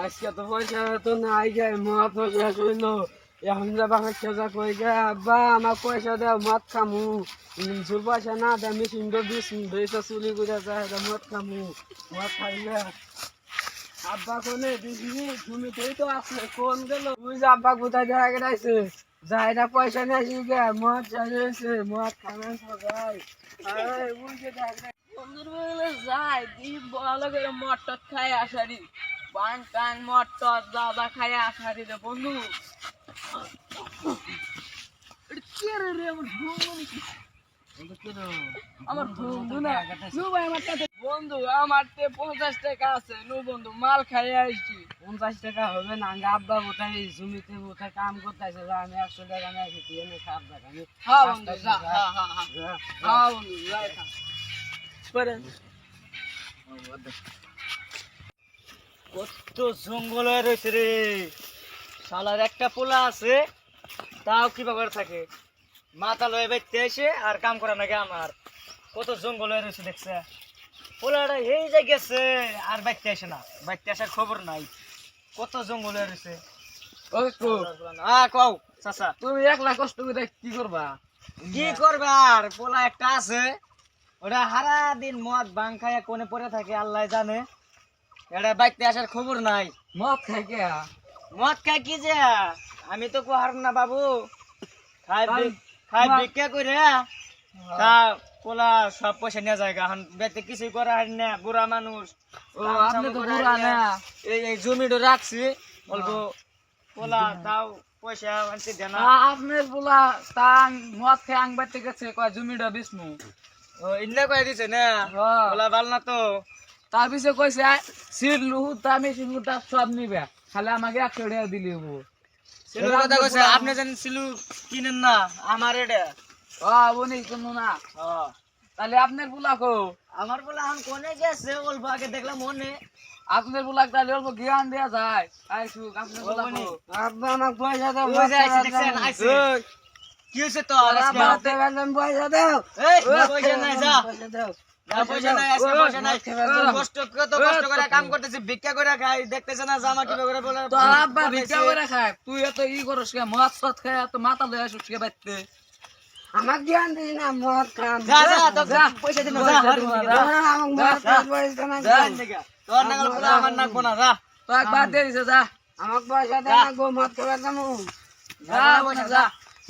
আজকে তো পয়সা তো নাই গে, মদ পয়সা কইলো এখন যাবা খেজা কই গে আব্বা আমার পয়সা দাও মদ খামু জোর পয়সা না দে মেশিন তো দিস বেসা চুরি করে যায় মদ খামু মদ খাইলে আব্বা কোনে দিদি তুমি তো আসলে কোন গেল তুই যে আব্বা কোথায় দেখা গেছে যাই না পয়সা নিয়ে আসি গে মদ চালিয়েছে মদ খাবেন সবাই আরে বুঝে দেখ বন্ধুর বলে যাই দি ভালো করে মটর খাই আসারি পান টান মটর দাদা খাই আসারি রে বন্ধু কে রে আমার আমার বন্ধু না নু ভাই আমার কাছে বন্ধু আমার 50 টাকা আছে নু বন্ধু মাল খাই আইছি 50 টাকা হবে না আব্বা কোথায় জমিতে কোথায় কাম করতেছে আমি 100 টাকা নিয়ে আসি এনে খাব টাকা আমি হ্যাঁ বন্ধু যা হ্যাঁ হ্যাঁ হ্যাঁ বন্ধু যাই খা পরে কত জঙ্গল হয়ে রয়েছে রে শালার একটা পোলা আছে তাও কি ব্যাপার থাকে মাথা লয়ে বাইতে এসে আর কাম করা নাকি আমার কত জঙ্গল হয়ে রয়েছে দেখছে পোলাটা এই যে গেছে আর বাইতে আসে না বাইতে আসার খবর নাই কত জঙ্গল হয়ে রয়েছে ওই তো কও চাচা তুমি একলা কষ্ট করে কি করবা কি করবে আর পোলা একটা আছে ওটা সারা দিন মদ ভাং খাইয়া কোনে পড়ে থাকে আল্লাহ জানে এটা বাইতে আসার খবর নাই মদ খাই কে মদ খাই কি যে আমি তো কোহার না বাবু খাই ভিক্ষা করে তা পোলা সব পয়সা নিয়ে যায় এখন বেতে কিছুই করা হয় না বুড়া মানুষ ও আপনি তো বুড়া না এই জমিটা রাখছি অল্প পোলা তাও পয়সা আনতে দেয় না আপনার পোলা তাং মদ খেয়ে আংবাতে গেছে কয় জমিটা বিষ্ণু ও ইন্না কয়ে দিছে না পোলা ভাল না তো তার পিছে কইছে সিট লুহু তা মেশিন তা সব নিবে খালি আমাকে 100 টাকা দিলি হবো সিলুর কথা কইছে আপনি জান সিলু কিনেন না আমার এটা বনি শুনো না হ্যাঁ তাহলে আপনার পোলা কো আমার পোলা এখন কোনে গেছে অল্প আগে দেখলাম মনে আপনার পোলা তাহলে অল্প জ্ঞান দেয়া যায় আইসু আপনার পোলা কো আব্বা আমাকে পয়সা দাও ওই যে আইছে দেখছেন আইছে কি হইছে তো আব্বা দেবেন পয়সা দাও এই পয়সা নাই যা পয়সা দাও পয়সা নাই আজকে পয়সা নাই কত কষ্ট করে কাম করতেছি ভিক্ষা করে খাই দেখতেছ না জামা কি করে বলে তো আব্বা ভিক্ষা করে খায় তুই এত ই করস কে মদ সদ খায় এত মাথা লয়ে আসিস কে বাইতে আমাক জ্ঞান দিস না মদ খাম যা যা তো পয়সা দিন যা আমাক মদ খাম পয়সা না তোর নাগাল পোলা আমার নাকবো না যা তো একবার দে দিছে যা আমাক পয়সা দে না গো মদ খাবার দামু যা যা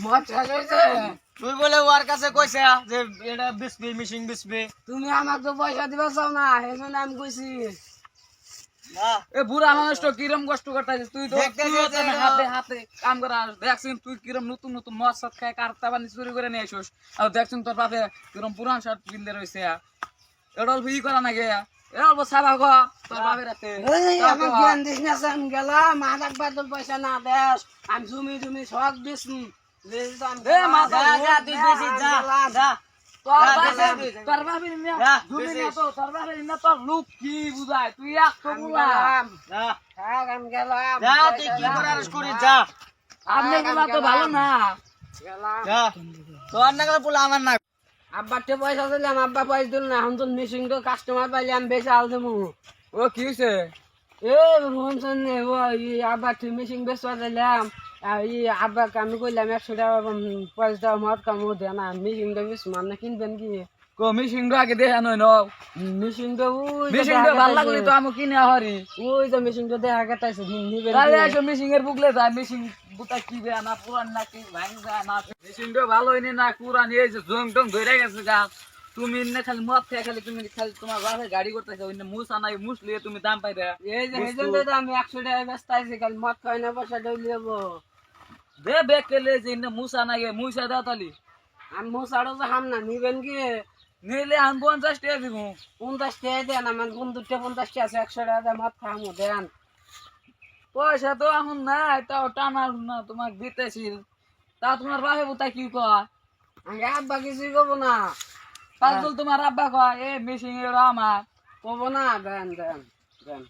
মদ খাইছে তুই বলে ওর কাছে কইছে যে এটা বিসবি মিশিং বিসবি তুমি আমাক তো পয়সা দিবা চাও না এজন্য আমি কইছি না এ বুড়া মানুষ তো কিরম কষ্ট করতেছিস তুই তো হাতে হাতে কাম করা দেখছিস তুই কিরম নতুন নতুন মদ সদ খায় কারতা বানি চুরি করে নিয়ে আসিস আর দেখছিস তোর বাপে কিরম পুরান শার্ট পিনতে রয়েছে এটা অল্প ই করা নাকি এ অল্প সাবা গ তোর বাপের হাতে আমাকে জ্ঞান দিস না সাম গেলাম আধাক বাদল পয়সা না দেস আমি জমি সব দিস এ মাথা যা তুই বেশি যা যা তোর বাপের না জমি না তো তোর বাপের না তোর লোক কি বুঝায় তুই এক তো বুলাম যা আমি গেলাম যা তুই কি করার করি যা আপনি বুলা তো ভালো না গেলাম যা তোর নাগাল পোলা আমার না আব্বাকে পয়সা দিলাম আব্বা পয়সা দিল না এখন তো মেশিন তো কাস্টমার পাইলে আমি বেশি আল দেবো ও কি হয়েছে এ রোহন ও আব্বা তুই মেশিন বেচা দিলাম আব্বা আমি কইলাম 100 টাকা পয়সা মত কামো দে না মেশিন তো বেশ মানে কিনবেন কি কো মেশিন আগে দেখা নয় ন মেশিন তো ভালো লাগলে তো আমি কিনে হারি ওই তো মেশিন তো দেখা গেছে নিবেন তাহলে এসো মেশিন এর বুকলে যায় মেশিন বুতা কি বে না পুরান না কি ভাঙ যায় না মেশিন তো ভালো হইনি না পুরান এই যে জং টং ধরে গেছে গা তুমি ইন্নে খালি মদ খেয়ে খালি তুমি খালি তোমার বাপে গাড়ি করতেছো ইন্নে মুসা নাই মুসলি তুমি দাম পাই দে এই যে হেজেন্ট তো আমি 100 টাকা ব্যস্ত আছি খালি মদ খাই না পয়সা দই লিবো দে বেকেলে যে ইন্নে মুসা নাই মুসা দাও তালি আমি মুসাড়ো তো হাম না নিবেন কি নিলে আমি 50 টাকা দিব 50 টাকা দেন আমার বন্ধুটা 50 টাকা আছে 100 টাকা মদ খামু দেন পয়সা তো এখন নাই তাও টানা না তোমাকে দিতেছি তা তোমার বাপে বুতা কি কয় আমি আব্বা কিছুই কব না পাগল তোমার আব্বা কয় এ মেশিন এর আমার কব না দেন দেন দেন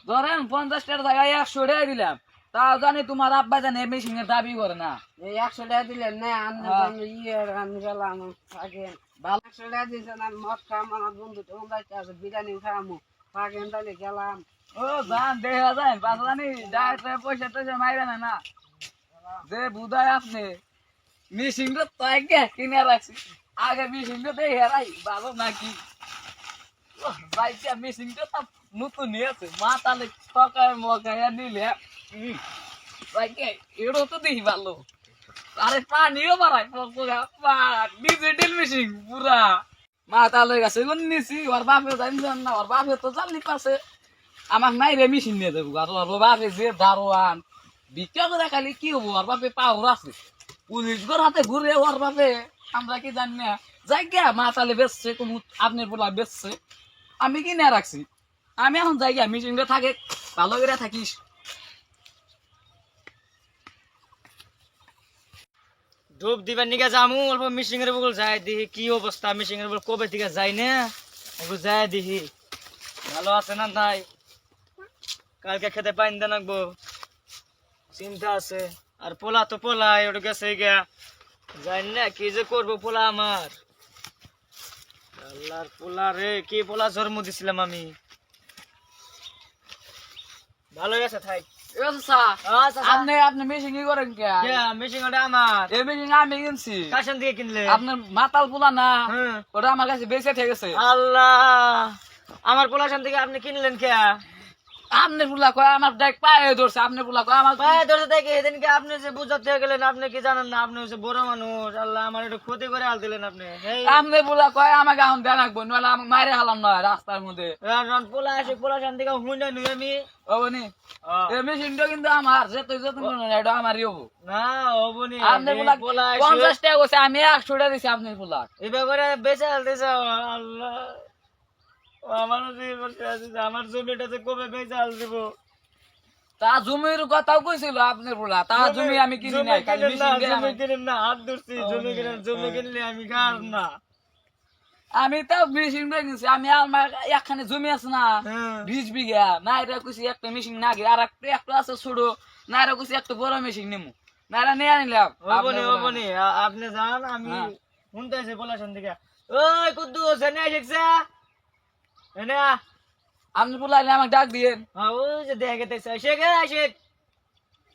ধরেন 50 টাকার জায়গায় 100 টাকা দিলাম তাও জানি তোমার আব্বা জানে মেশিন এর দাবি করে না এই 100 টাকা দিলেন না আমি আমি গেলাম থাকেন ভালো 100 টাকা দিয়েছেন আমি মদ খাম আমার বন্ধু টোন যাইতে আছে বিরিয়ানি খামু থাকেন তাহলে গেলাম ও জান দেখা যায় বাসলানি ডাইতে পয়সা টয়সা মাইরে না যে বুঝায় আপনি মেশিনটা তো আগে কিনে রাখছি আগে মেশিনটা দেখে রাই ভালো নাকি বাইকটা মেশিনটা তো নতুন নিয়েছে মাতালে ঠকায় মকায় নিলে বাইকে এরও তো দেখি ভালো আরে পানিও বাড়ায় ডিজিটাল মেশিন পুরা মাতালে গেছে নিছি ওর বাপে জানছেন না ওর বাপে তো জানলি পাশে আমার নাই রে মেশিন নিয়ে দেবো আর ওর বাপে যে দারোয়ান বিক্রি করে খালি কি হবো ওর বাপে পাওয়ার আছে পুলিশ ঘর হাতে ঘুরে ওর বাপে আমরা কি জানি না যাই গিয়া মাতালে বেচছে কোন আপনার বলা বেচছে আমি কিনে রাখছি আমি এখন যাই গিয়া মেশিনটা থাকে ভালো করে থাকিস ডুব দিবার নিকে যামু অল্প মিশিং এর বগল যাই দেখি কি অবস্থা মিশিং এর বগল কবে থেকে যাই না ওগুলো যাই দেখি ভালো আছে না তাই কালকে খেতে পাইন দেন রাখবো চিন্তা আছে আর পোলা তো পোলা ওটা গেছে গিয়া যাই না কি যে করবো পোলা আমার আল্লাহর পোলা রে কি পোলা জন্ম দিছিলাম আমি ভালো গেছে থাই আপনি আপনি মেশিন কি করেন কে মিশিং ওটা আমার এই মেশিন আমি কিনছি কাশন দিয়ে কিনলে আপনার মাতাল পোলা না হ্যাঁ। ওটা আমার কাছে বেঁচে ঠেকেছে আল্লাহ আমার পোলাশন থেকে আপনি কিনলেন কে আপনি পোলা কয় আমার দেখ পায়ে ধরছে আপনি পোলা কয় আমার পায়ে ধরে দেখে এদিনকে আপনি যে বুঝাতে গেলেন আপনি কি জানেন না আপনি হচ্ছে বড় মানুষ আল্লাহ আমার একটু ক্ষতি করে আল দিলেন আপনি আপনি পোলা কয় আমাকে এখন দেন রাখবো নইলে আমাকে মারে হালাম না রাস্তার মধ্যে পোলা আসে পোলাশন থেকে হুঁড়ে নুই আমি হবনি এই মেশিনটা কিন্তু আমার যেত যত এটা আমারই হবো না হবনি আপনি পোলা পোলা 50 টাকা কইছে আমি 100 টাকা দিছি আপনার পোলা এই ব্যাপারে বেঁচে আলতেছে আল্লাহ আমারও আমার জমিটাতে কবে বেঁচে আল দেবো তা জমির কথাও কইছিল আপনার পোলা তা জমি আমি কিনি নাই খালি মেশিন দিয়ে জমি কিনেন না হাত ধরছি জমি কিনেন জমি কিনলে আমি গার না আমি তো মেশিন দিয়ে কিনছি আমি আমার একখানে জমি আছে না 20 বিঘা না এটা কইছি একটা মেশিন না আর একটা আছে ছোট না এটা কইছি একটা বড় মেশিন নেমু না এটা নিয়ে নিলাম হবনি হবনি আপনি জান আমি শুনতেছি বলাশন থেকে ওই কুদ্দুস এনে শিখছে এনে আপনি পোলা আমাকে ডাক দিয়েন ওই যে দেখে গেতেছে শেখে শেখ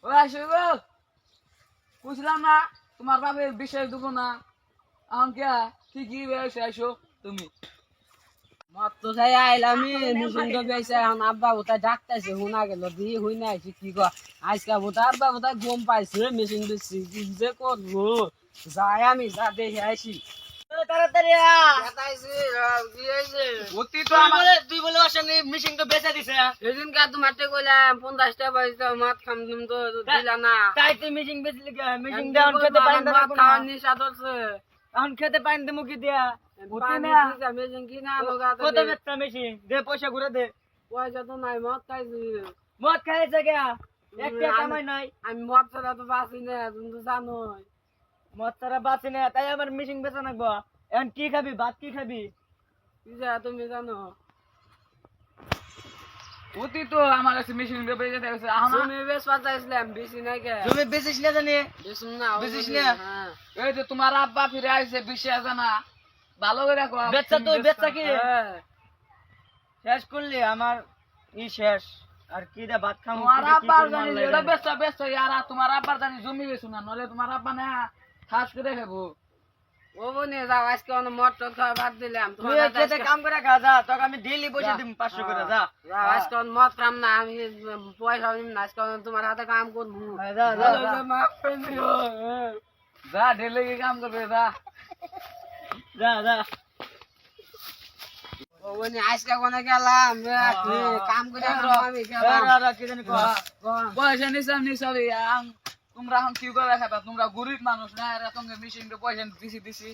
ও আসো গো বুঝলাম না তোমার বাপের বিষয় দেবো না এখন কে কি বেশি আসো তুমি মত তো খাই আইলাম মেশিনটা বেচে এখন আব্বা ওটা ডাকতেছে শোনা গেল দিয়ে হই না কি কয় আজকে ওটা আব্বা ওটা গম পাইছে মেশিন বেচছি কি যে করবো যাই আমি যা দেখে আসি তাড়াতাড়ি অতি তো আমার তুই বলে আসেনি মিশিং তো বেচে দিছে সেদিনকার তোমারতে কইলাম 50 টাকা পয়সা মদ খাম তুমি তো দিলা না তাই তুই মিশিং বেচলি কে মিশিং দেওয়ান খেতে পাইন না মদ খাওয়ার নিশা ধরছে এখন খেতে পাইন দে মুখি দিয়া পানি দিছে, মেশিন কিনা লোক হাতে কত দে। বেচতা মিশিং দে পয়সা ঘুরে দে পয়সা তো নাই মদ খাইছি মদ খাইছে কে একটা কামাই নাই আমি মদ ছাড়া তো বাঁচি না তুমি তো জানোই মদ তারা বাঁচে না তাই আমার মিশিং বেচা নাকবো এখন কি খাবি ভাত কি খাবি কিসা তুমি জানো অতি তো আমার কাছে মেশিন বেঁচে দেখছে এখন তুমি বেশ পাঠাইছিলাম বেশি নাই কে তুমি বেচিস না জানি বেশুন না বেশিস ওগুলি, না? হ্যাঁ। এই যে তোমার আব্বা ফিরে আসছে বিশ্বাস আছে না ভালো করে রাখো বেচা তুই বেচা কি হ্যাঁ। শেষ করলি আমার ই শেষ আর কি রে ভাত খামু তোমার কি রে, কি আব্বার করবো জানি আল্লাহ এটা জানে। বেচা বেচা ইয়ারা তোমার আব্বার জানি জমি বেচু না নলে তোমার আব্বা না খাস করে খাবো ও বনে যাও আজকে অনেক মদ টদ খাওয়া বাদ দিলাম তুই তোমার হাতে খেতে আজকে- কাম করে খা যা তোকে আমি ডেইলি পয়সা যা। দিম 500 করে যা যাও, আজকে অনেক মদ খাম না আমি পয়সা নিম না আজকে অনেক তোমার হাতে কাম করবো যা যা ভালো যা। করে মাফ করে দিও। যা ঢেলে গিয়ে কাম করবে যা যা যা ও বনে আজকে কোনে গেলাম কাম করে আমি গেলাম কি জানি কয় পয়সা নিসাম নিসাবি তোমরা এখন কি করে খাবা তোমরা গরিব মানুষ না এরা তোমাকে মেশিন পয়সা দিছি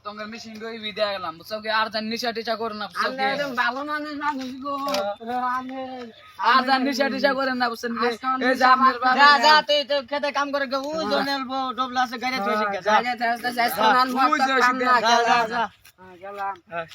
তোমাকে মেশিন দিয়ে দিয়ে গেলাম বুঝছো কি আর জান নিশা টিশা করো না বুঝছো আমি কি? একদম ভালো মানুষ মানুষ গো আমি আর জান নিশা টিশা করেন না বুঝছেন কি? আজকে আমি এই যে আপনার বাবা- যা যা তুই তো খেতে কাম করে গে ও জনেল বো ডবলা আছে গাড়ি তুই শিখে যা আজকে আজকে মদ বুঝছো, খাম না যা, যা গেলাম যা গেলাম হ্যাঁ